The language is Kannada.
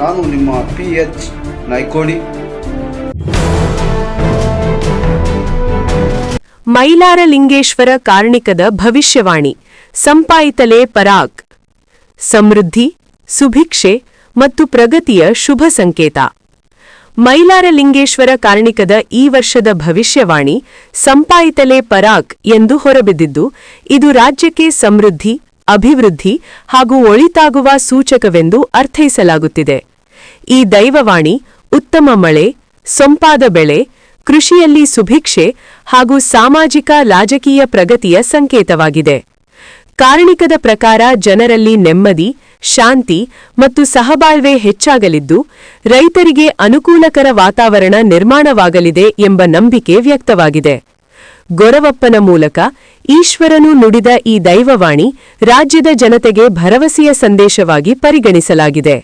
ನಾನು ನಿಮ್ಮ PH ನಾಯ್ಕೋಡಿ. ಮೈಲಾರಲಿಂಗೇಶ್ವರ ಕಾರ್ಣಿಕದ ಭವಿಷ್ಯವಾಣಿ. ಸಂಪಾಯಿತಲೆ ಪರಾಗ್. ಸಮೃದ್ಧಿ, ಸುಭಿಕ್ಷೆ ಮತ್ತು ಪ್ರಗತಿಯ ಶುಭ ಸಂಕೇತ. ಮೈಲಾರಲಿಂಗೇಶ್ವರ ಕಾರ್ಣಿಕದ ಈ ವರ್ಷದ ಭವಿಷ್ಯವಾಣಿ ಸಂಪಾಯಿತಲೆ ಪರಾಗ್ ಎಂದು ಹೊರಬಿದ್ದಿದ್ದು, ಇದು ರಾಜ್ಯಕ್ಕೆ ಸಮೃದ್ಧಿ, ಅಭಿವೃದ್ಧಿ ಹಾಗೂ ಒಳಿತಾಗುವ ಸೂಚಕವೆಂದು ಅರ್ಥೈಸಲಾಗುತ್ತಿದೆ. ಈ ದೈವವಾಣಿ ಉತ್ತಮ ಮಳೆ, ಸೊಂಪಾದ ಬೆಳೆ, ಕೃಷಿಯಲ್ಲಿ ಸುಭಿಕ್ಷೆ ಹಾಗೂ ಸಾಮಾಜಿಕ ರಾಜಕೀಯ ಪ್ರಗತಿಯ ಸಂಕೇತವಾಗಿದೆ. ಕಾರ್ಣಿಕದ ಪ್ರಕಾರ ಜನರಲ್ಲಿ ನೆಮ್ಮದಿ, ಶಾಂತಿ ಮತ್ತು ಸಹಬಾಳ್ವೆ ಹೆಚ್ಚಾಗಲಿದ್ದು, ರೈತರಿಗೆ ಅನುಕೂಲಕರ ವಾತಾವರಣ ನಿರ್ಮಾಣವಾಗಲಿದೆ ಎಂಬ ನಂಬಿಕೆ ವ್ಯಕ್ತವಾಗಿದೆ. ಗೊರವಪ್ಪನ ಮೂಲಕ ಈಶ್ವರನು ನುಡಿದ ಈ ದೈವವಾಣಿ ರಾಜ್ಯದ ಜನತೆಗೆ ಭರವಸೆಯ ಸಂದೇಶವಾಗಿ ಪರಿಗಣಿಸಲಾಗಿದೆ.